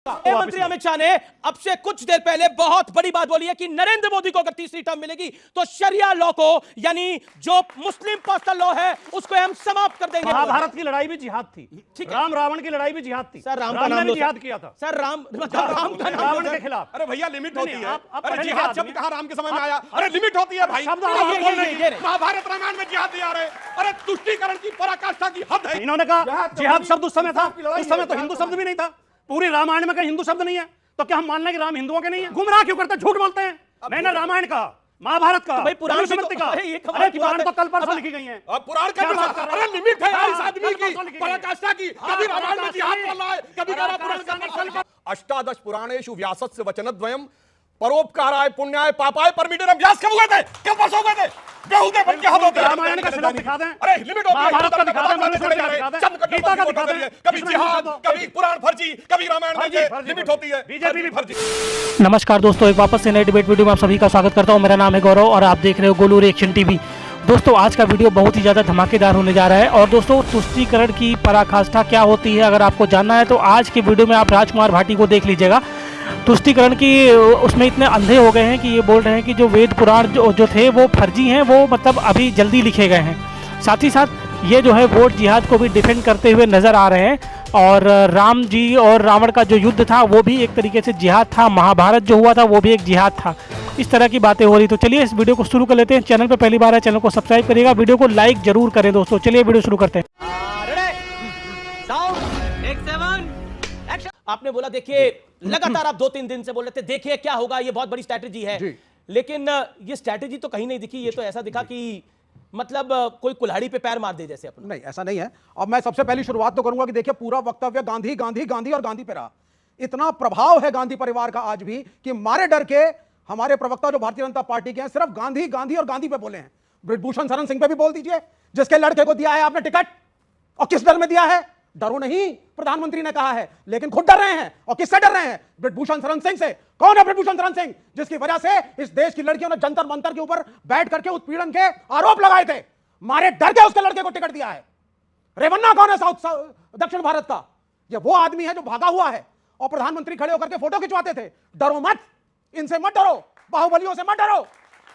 मंत्री अमित शाह ने अब से कुछ देर पहले बहुत बड़ी बात बोली है कि नरेंद्र मोदी को अगर तीसरी टर्म मिलेगी तो शरिया लॉ को, यानी जो मुस्लिम पर्सनल लॉ है, उसको हम समाप्त कर देंगे। महाभारत की लड़ाई भी जिहाद थी, ठीक है। राम रावण की लड़ाई भी जिहाद थी। सर राम ने भी जिहाद किया था सर, राम का नाम रावण के खिलाफ। अरे भैया लिमिट होती है। अरे अरे जिहाद शब्द कहाँ राम के समय में आया? अरे लिमिट होती है भाई। शब्द महाभारत रामायण में जिहाद नहीं आ रहे। अरे तुष्टीकरण की पराकाष्ठा की हद है। इन्होंने कहा जिहाद शब्द उस समय था, उस समय तो हिंदू शब्द भी नहीं था। पूरी रामायण में कहीं हिंदू शब्द नहीं है, तो क्या हम मान लें कि राम हिंदुओं के नहीं है? गुमराह क्यों करते, झूठ बोलते हैं। मैंने रामायण कहा, महाभारत का, भाई पुराण का, अरे पुराण तो कल परसों लिखी गई हैं। पुराण का अरे लिमिट है यार इस आदमी की पराकाष्ठा की। कभी रामायण में जिहाद बोल रहा है, कभी कह रहा पुराण का। अष्टादश पुराणेषु व्यासस्य वचनद्वयम् परोपकाराय पुण्याय पापाय परमिटेरम। व्यास कब हुए थे? कब वर्ष हो गए थे? बेहुदे बन के होते हैं। रामायण का श्लोक दिखा दें, अरे लिमिट होती है। महाभारत का दिखा दें, मनुस्मृति का दिखा दें, गीता का दिखा दें। कभी जिहाद, कभी पुराण फर्जी, कभी रामायण में लिमिट होती है। बीजेपी भी फर्जी। नमस्कार दोस्तों, एक वापस से नए डिबेट वीडियो में आप सभी का स्वागत करता हूं। मेरा नाम है गौरव और आप देख रहे हो गोलू रिएक्शन टीवी। दोस्तों आज का वीडियो बहुत ही ज़्यादा धमाकेदार होने जा रहा है। और दोस्तों तुष्टीकरण की पराकाष्ठा क्या होती है, अगर आपको जानना है तो आज के वीडियो में आप राजकुमार भाटी को देख लीजिएगा। तुष्टीकरण की उसमें इतने अंधे हो गए हैं कि ये बोल रहे हैं कि जो वेद पुराण जो थे वो फर्जी हैं, वो मतलब अभी जल्दी लिखे गए हैं। साथ ही साथ ये जो है वोट जिहाद को भी डिफेंड करते हुए नज़र आ रहे हैं। और राम जी और रावण का जो युद्ध था वो भी एक तरीके से जिहाद था, महाभारत जो हुआ था वो भी एक जिहाद था। इस तरह की बातें हो रही। तो चलिए इस वीडियो को शुरू कर लेते हैं। चैनल पे पहली बार है, चैनल को सब्सक्राइब करिएगा, वीडियो को लाइक जरूर करें दोस्तों। चलिए वीडियो शुरू करते हैं। आपने बोला देखिए, लगातार आप 2-3 दिन से बोल रहे थे देखिए क्या होगा, ये बहुत बड़ी स्ट्रैटेजी है, लेकिन ये स्ट्रैटेजी तो कहीं नहीं दिखी। ये तो ऐसा दिखा कि मतलब कोई कुल्हाड़ी पे पैर मार दे जैसे अपना। नहीं, ऐसा नहीं है। अब मैं सबसे पहली शुरुआत तो करूंगा कि देखिए पूरा वक्तव्य गांधी गांधी गांधी और गांधी पे रहा। इतना प्रभाव है गांधी परिवार का आज भी कि मारे डर के हमारे प्रवक्ता जो भारतीय जनता पार्टी के हैं सिर्फ गांधी गांधी और गांधी पे बोले हैं। ब्रिजभूषण शरण सिंह पे भी बोल दीजिए, जिसके लड़के को दिया है आपने टिकट, और किस डर में दिया है? डरो नहीं, प्रधानमंत्री ने कहा है, लेकिन खुद डर रहे हैं। और किससे डर रहे हैं? ब्रिजभूषण शरण सिंह से। कौन है ब्रिजभूषण शरण सिंह? जिसकी वजह से इस देश की लड़कियों ने जंतर मंतर के ऊपर बैठ करके उत्पीड़न के आरोप लगाए थे। मारे डर के उसके लड़के को टिकट दिया है। रेवन्ना कौन है दक्षिण भारत का? ये वो आदमी है जो भागा हुआ है और प्रधानमंत्री खड़े होकर के फोटो खिंचवाते थे। डरो मत, इनसे मत डरो, बाहुबलियों से मत डरो,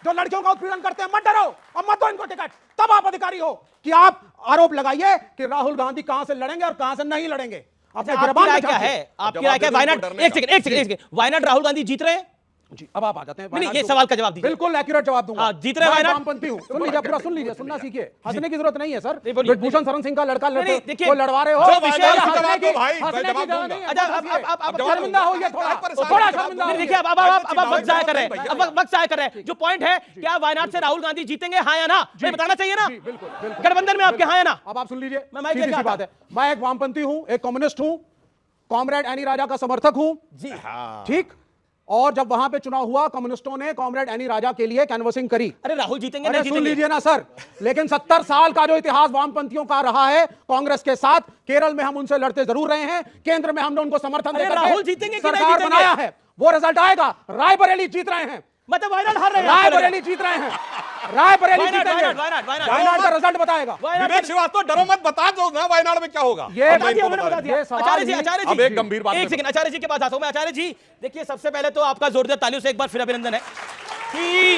जो लड़कियों का उत्पीड़न करते हैं मत डरो, और मत दो इनको टिकट। तब आप अधिकारी हो कि आप आरोप लगाइए कि राहुल गांधी कहां से लड़ेंगे और कहां से नहीं लड़ेंगे। आपकी राय क्या है? आपकी राय क्या है? वायनाड, एक सेकंड, वायनाड राहुल गांधी जीत रहे हैं जी। अब आप आ जाते हैं। नहीं, ये सवाल का जवाब दीजिए। बिल्कुल एक्यूरेट जवाब दूंगा। जीत रहे वायनाड। वामपंथी हूं। सुन लीजिए, पूरा सुन लीजिए, सुनना सीखिए, हंसने की जरूरत नहीं है सर। ब्रिजभूषण शरण सिंह का लड़का वो लड़वा रहे हो, शर्मिंदा हो, ये थोड़ा शर्मिंदा हो। देखिए अब वक्त जाया कर रहे हैं, अब वक्त जाया कर रहे हैं। जो पॉइंट है, क्या वायनाड से राहुल गांधी जीतेंगे, हाँ या ना? मैं बताना चाहिए ना। गठबंधन में आपके हाँ या ना? अब आप सुन लीजिए, सीधी सी बात है। मैं एक वामपंथी हूं, एक कम्युनिस्ट हूं, कॉमरेड एनी राजा का समर्थक हूं जी, ठीक। और जब वहां पे चुनाव हुआ, कम्युनिस्टों ने कॉमरेड एनी राजा के लिए कैनवसिंग करी। अरे राहुल जीतेंगे, अरे सुन लीजिए ना सर, लेकिन 70 साल का जो इतिहास वामपंथियों का रहा है कांग्रेस के साथ, केरल में हम उनसे लड़ते जरूर रहे हैं, केंद्र में हमने उनको समर्थन देकर राहुल जीतेंगे कि नहीं सरकार जीतेंगे? बनाया है, वो रिजल्ट आएगा। रायबरेली जीत रहे हैं, मतलब वायनाड हार रहे हैं, रायबरेली जीत रहे हैं, रायबरेली जीतेंगे। वायनाड का रिजल्ट बताएगा। विवेक श्रीवास्तव, डरो मत, बता दो ना वायनाड में क्या होगा। आचार्य जी, अब एक गंभीर बात, एक सेकंड, आचार्य जी के पास आता हूं मैं। आचार्य जी देखिए, सबसे पहले तो आपका जोरदार तालियों से एक बार फिर अभिनंदन है कि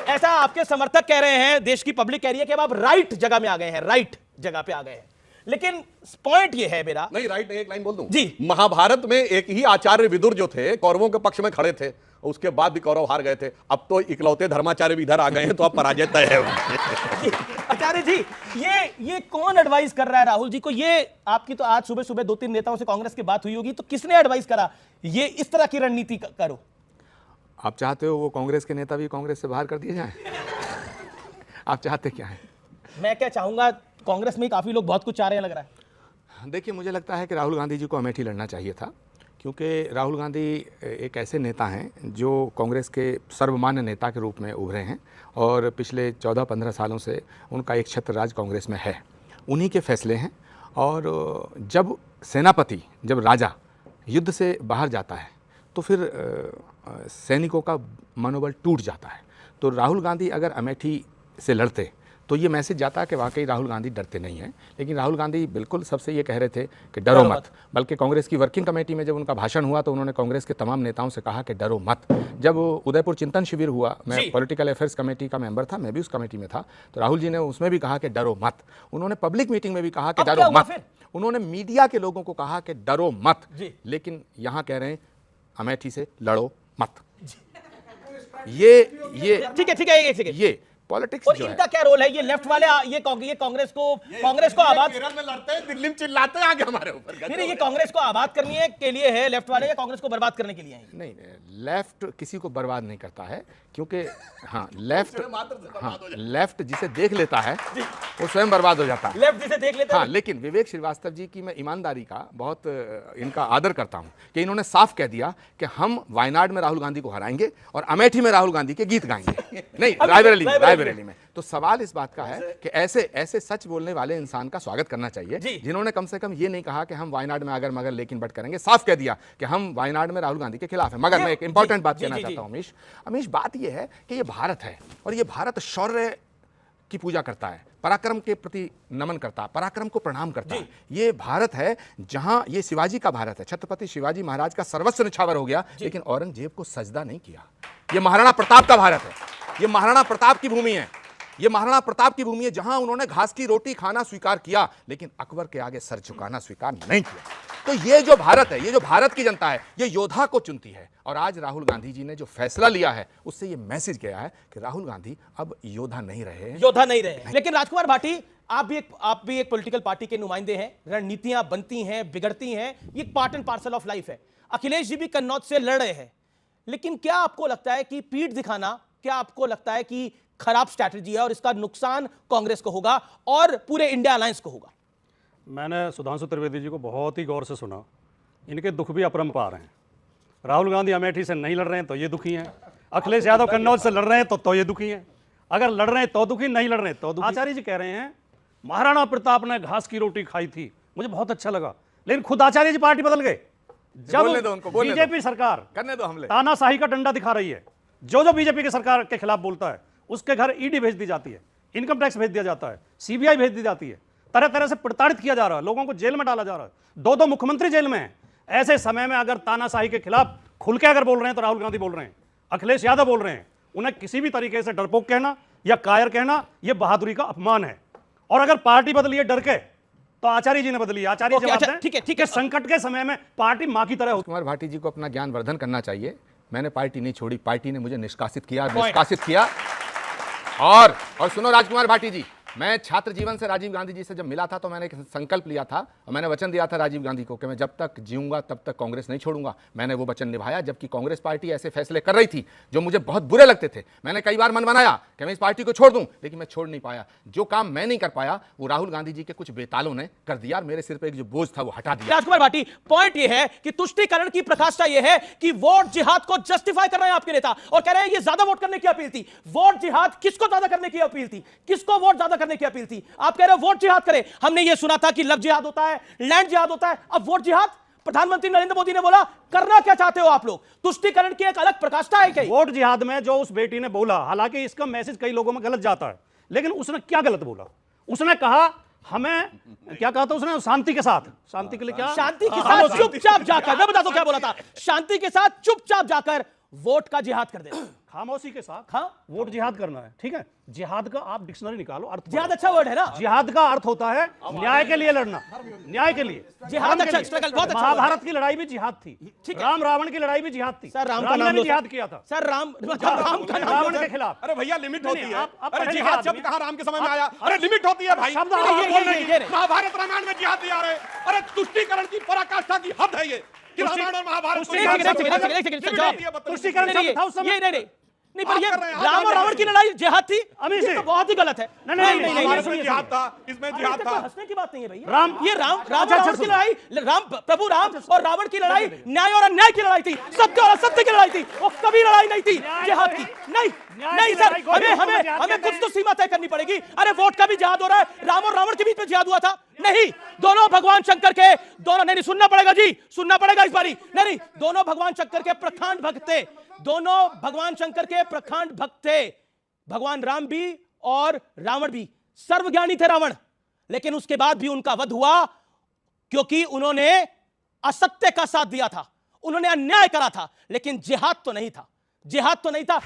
ऐसा आपके समर्थक कह रहे हैं, देश की पब्लिक कह रही है कि अब आप राइट जगह में आ गए हैं, राइट जगह पे आ गए हैं। लेकिन पॉइंट ये है मेरा, नहीं राइट, एक लाइन बोल दूं जी। महाभारत में एक ही आचार्य विदुर जो थे कौरवों के पक्ष में खड़े थे, उसके बाद भी कौरव हार गए थे। अब तो इकलौते धर्माचार्य भी इधर आ गए हैं, तो अब पराजय तय है। आचार्य जी, ये कौन एडवाइस कर रहा है राहुल जी को? ये आपकी तो आज सुबह सुबह 2-3 नेताओं से कांग्रेस की बात हुई होगी, तो किसने एडवाइस करा ये इस तरह की रणनीति करो? आप चाहते हो वो कांग्रेस के नेता भी कांग्रेस से बाहर कर दिए जाएं? आप चाहते क्या है? मैं क्या चाहूंगा, कांग्रेस में काफी लोग बहुत कुछ चाह रहे हैं लग रहा है। देखिए, मुझे लगता है कि राहुल गांधी जी को अमेठी लड़ना चाहिए था, क्योंकि राहुल गांधी एक ऐसे नेता हैं जो कांग्रेस के सर्वमान्य नेता के रूप में उभरे हैं और पिछले 14-15 सालों से उनका एक छत्र राज कांग्रेस में है। उन्हीं के फैसले हैं। और जब सेनापति, जब राजा युद्ध से बाहर जाता है तो फिर सैनिकों का मनोबल टूट जाता है। तो राहुल गांधी अगर अमेठी से लड़ते तो ये मैसेज जाता कि वाकई राहुल गांधी डरते नहीं हैं। लेकिन राहुल गांधी बिल्कुल सबसे ये कह रहे थे कि डरो मत। बल्कि कांग्रेस की वर्किंग कमेटी में जब उनका भाषण हुआ तो उन्होंने कांग्रेस के तमाम नेताओं से कहा कि डरो मत। जब उदयपुर चिंतन शिविर हुआ, मैं पॉलिटिकल अफेयर्स कमेटी का मेंबर था, मैं भी उस कमेटी में था, तो राहुल जी ने उसमें भी कहा कि डरो मत। उन्होंने पब्लिक मीटिंग में भी कहा कि डरो मत। उन्होंने मीडिया के लोगों को कहा कि डरो मत। लेकिन यहां कह रहे हैं अमेठी से लड़ो मत। ये ठीक है एक सेकंड, ये पॉलिटिक्स और जो इनका है, क्या रोल है? ये लेफ्ट वाले ये कांग्रेस को आबाद, केरल में लड़ते हैं, दिल्ली में चिल्लाते हैं आगे हमारे ऊपर। नहीं ये कांग्रेस को आबाद करने के लिए है लेफ्ट वाले, या कांग्रेस को बर्बाद करने के लिए है? नहीं, लेफ्ट किसी को बर्बाद नहीं करता है, क्योंकि हाँ लेफ्ट जिसे देख लेता है वो स्वयं बर्बाद हो जाता है। लेफ्ट जिसे देख लेते हाँ, लेकिन विवेक श्रीवास्तव जी की मैं ईमानदारी का बहुत इनका आदर करता हूं कि इन्होंने साफ कह दिया कि हम वायनाड में राहुल गांधी को हराएंगे और अमेठी में राहुल गांधी के गीत गाएंगे। नहीं, रायबरेली में। तो सवाल इस बात का है कि ऐसे सच बोलने वाले इंसान का स्वागत करना चाहिए, जिन्होंने कम से कम ये नहीं कहा कि हम वायनाड में अगर मगर लेकिन बट करेंगे। साफ कह दिया कि हम वायनाड में राहुल गांधी के खिलाफ है। मगर मैं एक इंपॉर्टेंट बात कहना चाहता हूं अमीश, बात यह है कि ये भारत है और ये भारत शौर्य की पूजा करता है, पराक्रम के प्रति नमन करता है, पराक्रम को प्रणाम करता है। ये भारत है जहां ये शिवाजी का भारत है, छत्रपति शिवाजी महाराज का सर्वस्व निछावर हो गया, लेकिन औरंगजेब को सजदा नहीं किया। ये महाराणा प्रताप का भारत है, ये महाराणा प्रताप की भूमि है, ये महाराणा प्रताप की भूमि है जहां उन्होंने घास की रोटी खाना स्वीकार किया, लेकिन अकबर के आगे सर झुकाना स्वीकार नहीं किया। तो ये जो भारत है, ये जो भारत की जनता है, ये योद्धा को चुनती है। और आज राहुल गांधी जी ने जो फैसला लिया है उससे ये मैसेज गया है कि राहुल गांधी अब योद्धा नहीं रहे। लेकिन राजकुमार भाटी, आप भी एक पॉलिटिकल पार्टी के नुमाइंदे हैं। रणनीतियां बनती हैं, बिगड़ती हैं, ये part and parcel of life है। अखिलेश जी भी कन्नौज से लड़ रहे हैं, लेकिन क्या आपको लगता है कि पीठ दिखाना, क्या आपको लगता है कि खराब स्ट्रैटेजी है और इसका नुकसान कांग्रेस को होगा और पूरे इंडिया अलायंस को होगा? मैंने सुधांशु त्रिवेदी जी को बहुत ही गौर से सुना। इनके दुख भी अपरंपार हैं। राहुल गांधी अमेठी से नहीं लड़ रहे हैं तो ये दुखी हैं, अखिलेश यादव कन्नौज से लड़ रहे हैं तो ये दुखी हैं। अगर लड़ रहे हैं तो दुखी, नहीं लड़ रहे हैं तो दुखी। आचार्य जी कह रहे हैं महाराणा प्रताप ने घास की रोटी खाई थी, मुझे बहुत अच्छा लगा, लेकिन खुद आचार्य जी पार्टी बदल गए जब बीजेपी सरकार करने दो हमले, तानाशाही का डंडा दिखा रही है। जो बीजेपी की सरकार के खिलाफ बोलता है उसके घर ईडी भेज दी जाती है, इनकम टैक्स भेज दिया जाता है, सीबीआई भेज दी जाती है, तरह तरह से प्रताड़ित किया जा रहा है, लोगों को जेल में डाला जा रहा है, दो मुख्यमंत्री जेल में हैं। ऐसे समय में अगर तानाशाही के खिलाफ खुल के अगर बोल रहे हैं तो राहुल गांधी बोल रहे हैं, अखिलेश यादव बोल रहे हैं, उन्हें किसी भी तरीके से डरपोक कहना या कायर कहना यह बहादुरी का अपमान है। और अगर पार्टी बदली है डर के, तो आचार्य जी ने बदली। आचार्य जी ठीक है, संकट के समय में पार्टी मां की तरह। कुमार भाटी जी को अपना ज्ञान वर्धन करना चाहिए। मैंने पार्टी नहीं छोड़ी, पार्टी ने मुझे निष्कासित किया। और सुनो राजकुमार भाटी जी, मैं छात्र जीवन से राजीव गांधी जी से जब मिला था तो मैंने एक संकल्प लिया था और मैंने वचन दिया था राजीव गांधी को कि मैं जब तक जीऊंगा तब तक कांग्रेस नहीं छोड़ूंगा। मैंने वो वचन निभाया, जबकि कांग्रेस पार्टी ऐसे फैसले कर रही थी जो मुझे बहुत बुरे लगते थे। मैंने कई बार मन बनाया कि मैं इस पार्टी को छोड़ दूं, लेकिन मैं छोड़ नहीं पाया। जो काम मैं नहीं कर पाया वो राहुल गांधी जी के कुछ बेतालों ने कर दिया और मेरे सिर पर एक जो बोझ था वो हटा दिया। राजकुमार भाटी, पॉइंट ये है कि तुष्टीकरण की प्रकाष्ठा ये है कि वोट जिहाद को जस्टिफाई कर रहे हैं आपके नेता और कह रहे हैं ये ज्यादा वोट करने की अपील थी। वोट जिहाद किसको ज्यादा करने की अपील थी? किसको वोट ज्यादा करने की अपील थी? आप कह रहे हो वोट जिहाद करें। हमने ये सुना था कि लव जिहाद होता है, लैंड जिहाद होता है, अब वोट जिहाद। प्रधानमंत्री नरेंद्र मोदी ने बोला करना क्या चाहते हो आप लोग? तुष्टीकरण की एक अलग प्रकाष्ठा है क्या? वोट जिहाद में जो उस बेटी ने बोला, हालांकि इसका मैसेज कई लोगों में गलत जाता है, लेकिन उसने क्या गलत बोला? उसने कहा हमें क्या कहा था उसने? शांति के साथ, शांति के लिए क्या? शांति के साथ चुपचाप जाकर, मैं बता दूं क्या बोला था, शांति के साथ चुपचाप जाकर वोट का जिहाद कर देना, खामोशी के साथ। हाँ, वोट जिहाद करना है, ठीक है। जिहाद का आप डिक्शनरी निकालो अर्थ। जिहाद अच्छा वर्ड है ना? जिहाद का अर्थ होता है न्याय के लिए लड़ना, न्याय के लिए। जिहाद अच्छा स्ट्रगल, बहुत अच्छा। महाभारत की लड़ाई भी जिहाद थी, राम रावण की लड़ाई भी जिहाद थी। सर राम का नाम जिहाद किया था सर, राम रावण के खिलाफ। अरे भैया लिमिट होती है। अरे जिहाद शब्द कहां राम के समय में आया? अरे लिमिट होती है भाई। महाभारत रामायण में जिहाद दिया रहे। अरे तुष्टीकरण की पराकाष्ठा की हद है ये। रामायण और महाभारत नहीं, पर ये राम और रावण की लड़ाई जिहाद थी, ये तो बहुत ही गलत है। नहीं, जिहाद था, इसमें जिहाद था। हंसने की बात नहीं है भैया। राम और रावण की लड़ाई, प्रभु राम और रावण की लड़ाई न्याय और अन्याय की लड़ाई थी, सत्य और असत्य की लड़ाई थी। वो कभी लड़ाई नहीं थी जिहाद की। नहीं सर, हमें कुछ तो सीमा तय करनी पड़ेगी। अरे वोट का भी जिहाद हो रहा है, राम और रावण के बीच में जिहाद हुआ था? नहीं, दोनों भगवान शंकर के, दोनों नहीं, सुनना पड़ेगा जी, सुनना पड़ेगा इस बारी। नहीं, दोनों भगवान शंकर के प्रखंड भक्त थे, दोनों भगवान शंकर के प्रखंड भक्त थे, भगवान राम भी और रावण भी। सर्वज्ञानी थे रावण, लेकिन उसके बाद भी उनका वध हुआ क्योंकि उन्होंने असत्य का साथ दिया था, उन्होंने अन्याय करा था, लेकिन जिहाद तो नहीं था, जिहाद तो नहीं था।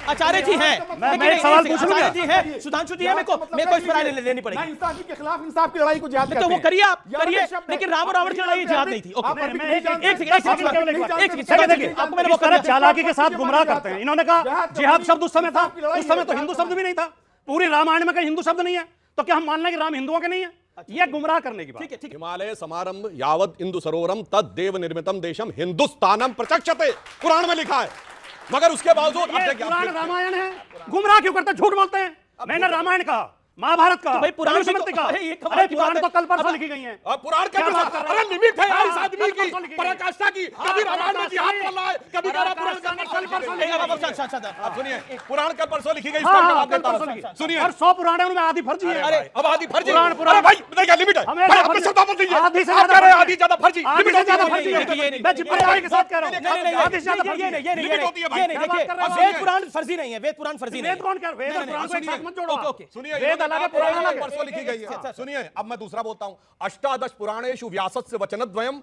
आचार्य जी हैं, मैं एक सवाल पूछ लूं क्या? आचार्य जी हैं, सुधांशु जी हैं, मेरे को इस पर लेनी पड़ेगी। इंसाफी के खिलाफ इंसाफ की लड़ाई को जिहाद तो वो करिए आप, करिए, लेकिन राम और रावण की लड़ाई जिहाद नहीं थी। ओके, आपको मैंने वो कहा चालाकी के साथ गुमराह करते हैं। इन्होंने कहा जिहाद शब्द उस समय था, उस समय तो हिंदू शब्द भी नहीं था, पूरी रामायण में कहीं हिंदू शब्द नहीं है, तो क्या हम मान लें कि राम हिंदुओं के नहीं है? यह गुमराह करने की बात। ठीक है, ठीक है। हिमालय समारंभ यावत इंदु सरोवरम तद देव निर्मितम देशम हिंदुस्तानम प्रचक्षते, कुरान में लिखा है। मगर उसके बावजूद ये पुराण रामायण है, गुमराह क्यों करते हैं, झूठ बोलते हैं। मैंने रामायण कहा, महाभारत का, भाई पुराण मनुस्मृति का, अरे ये कमाल की पुराण बात तो है। कल परसों लिखी गई हैं। पुराण के अरे लिमिट है यार इस आदमी की पराकाष्ठा की। कभी रामायण में जिहाद बोल रहा है, कभी कह रहा पुराण का कल परसों लिखी गई। आप सुनिए, पुराण कल परसों लिखी गई, इसका जवाब देता हूं। सुनिए, और 100 पुराण है, उनमें आधी फर्जी है। अरे अब आधी फर्जी, पुराण भाई देखिए लिमिट है भाई, अपने शब्दों पर दीजिए। आधी से आप कह रहे हैं आधी ज्यादा फर्जी, आधी लिमिट से होती है ज्यादा फर्जी है। मैं जिम्मेदारी के साथ कह रहा हूं, आधी से ज्यादा फर्जी है। वेद पुराण फर्जी नहीं है, वेद पुराण फर्जी नहीं है। वेद कौन कह रहा है? वेद और पुराण को एक साथ मत जोड़ो। ओके, सुनिए, वेद अलग है, पुराण अलग है। परसों लिखी गई है। सुनिए, अब मैं दूसरा बोलता हूं। अष्टादश पुराणेषु व्यासस्य वचनद्वयम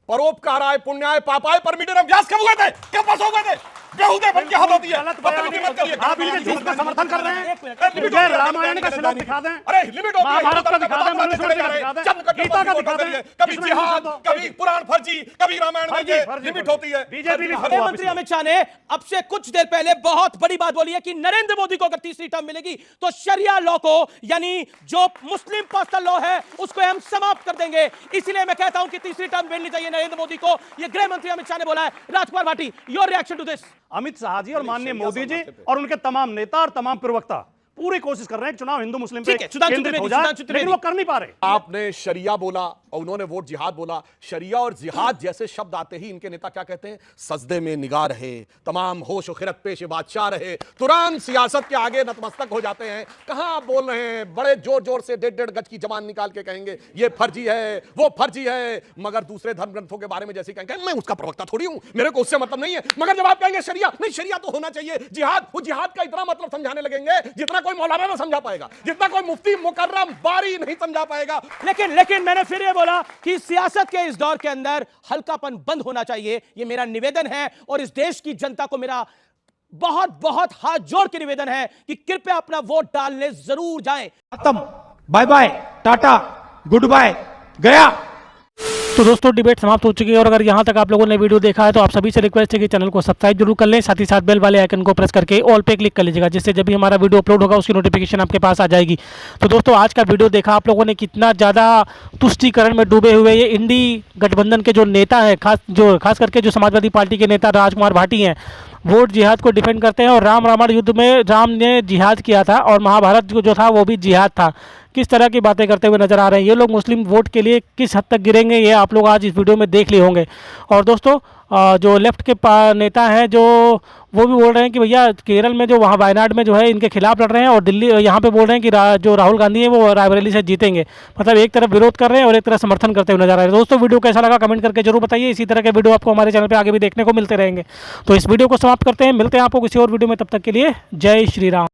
परोपकाराय पुण्याय पापाय परमिटेरम। व्यास कब हुए थे, कब पास हो गए थे? बेहुदे बन के हद होती है, बदतमीजी मत करिए। आप इनके झूठ का समर्थन कर रहे हैं। मुझे रामायण का श्लोक दिखा दें, अरे लिमिट होती है, महाभारत का दिखा दें, मनुस्मृति का दिखा दें, गीता का दिखा दें। कभी जिहाद, कभी पुराण फर्जी, कभी रामायण में लिमिट होती है। बीजेपी गृह मंत्री अमित शाह ने अब से कुछ देर पहले बहुत बड़ी बात बोली है कि नरेंद्र मोदी को अगर तीसरी टर्म मिलेगी तो शरिया लॉ को, यानी जो मुस्लिम पर्सनल लॉ है, उसको हम समाप्त कर देंगे। इसलिए मैं कहता हूं कि तीसरी टर्म मिलनी चाहिए नरेंद्र मोदी को। यह गृह मंत्री अमित शाह ने बोला है। Rajkumar Bhati, your reaction to this? Amit Shah ji और माननीय मोदी जी और उनके तमाम नेता और तमाम प्रवक्ता पूरी कोशिश कर रहे हैं चुनाव हिंदू मुस्लिम पे केंद्रित हो जाए, लेकिन वो कर नहीं पा रहे। आपने शरिया बोला और उन्होंने वोट जिहाद बोला। शरिया और जिहाद जैसे शब्द आते ही इनके नेता क्या कहते हैं? सजदे में निगाह रहे, तमाम होश और खिरत पेश बादशाह रहे, तुरंत सियासत के आगे नतमस्तक हो जाते हैं। कहां आप बोल रहे हैं? बड़े जोर जोर से 1.5 गज की जबान निकाल के कहेंगे ये फर्जी है, वो फर्जी है, मगर दूसरे धर्म ग्रंथों के बारे में जैसे कहेंगे मैं उसका प्रवक्ता थोड़ी हूं, मेरे को उससे मतलब नहीं है। मगर जब आप कहेंगे शरिया, नहीं शरिया तो होना चाहिए, जिहाद, वो जिहाद का इतना मतलब समझाने लगेंगे जितना कोई मौलाना ना समझा पाएगा, जितना कोई मुफ्ती मुकर्रम बारी नहीं समझा पाएगा। लेकिन मैंने फिर ये बोला कि सियासत के इस दौर के अंदर हल्कापन बंद होना चाहिए। ये मेरा निवेदन है और इस देश की जनता को मेरा बहुत बहुत हाथ जोड़ के निवेदन है कि कृपया अपना वोट डालने जरूर जाएं। खत्म, bye bye, tata, goodbye, गया। तो दोस्तों डिबेट समाप्त हो चुकी है और अगर यहाँ तक आप लोगों ने वीडियो देखा है तो आप सभी से रिक्वेस्ट है कि चैनल को सब्सक्राइब जरूर कर लें, साथ ही साथ बेल वाले आइकन को प्रेस करके ऑल पे क्लिक कर लीजिएगा, जिससे जब भी हमारा वीडियो अपलोड होगा उसकी नोटिफिकेशन आपके पास आ जाएगी। तो दोस्तों आज का वीडियो देखा आप लोगों ने, कितना ज़्यादा तुष्टीकरण में डूबे हुए ये इंडी गठबंधन के जो नेता हैं, खास करके जो समाजवादी पार्टी के नेता राजकुमार भाटी हैं, वोट जिहाद को डिफेंड करते हैं। और राम रावण युद्ध में राम ने जिहाद किया था और महाभारत जो था वो भी जिहाद था। किस तरह की बातें करते हुए नजर आ रहे हैं ये लोग। मुस्लिम वोट के लिए किस हद तक गिरेंगे ये आप लोग आज इस वीडियो में देख लिए होंगे। और दोस्तों जो लेफ्ट के नेता हैं जो वो भी बोल रहे हैं कि भैया केरल में जो वहाँ वायनाड में जो है इनके खिलाफ लड़ रहे हैं और दिल्ली यहाँ पे बोल रहे हैं कि जो राहुल गांधी है वो रायबरेली से जीतेंगे। मतलब एक तरफ विरोध कर रहे हैं और एक तरफ समर्थन करते हुए नजर आ रहे हैं। दोस्तों वीडियो कैसा लगा कमेंट करके जरूर बताइए। इसी तरह के वीडियो आपको हमारे चैनल पर आगे भी देखने को मिलते रहेंगे। तो इस वीडियो को समाप्त करते हैं, मिलते हैं आपको किसी और वीडियो में, तब तक के लिए जय श्री राम।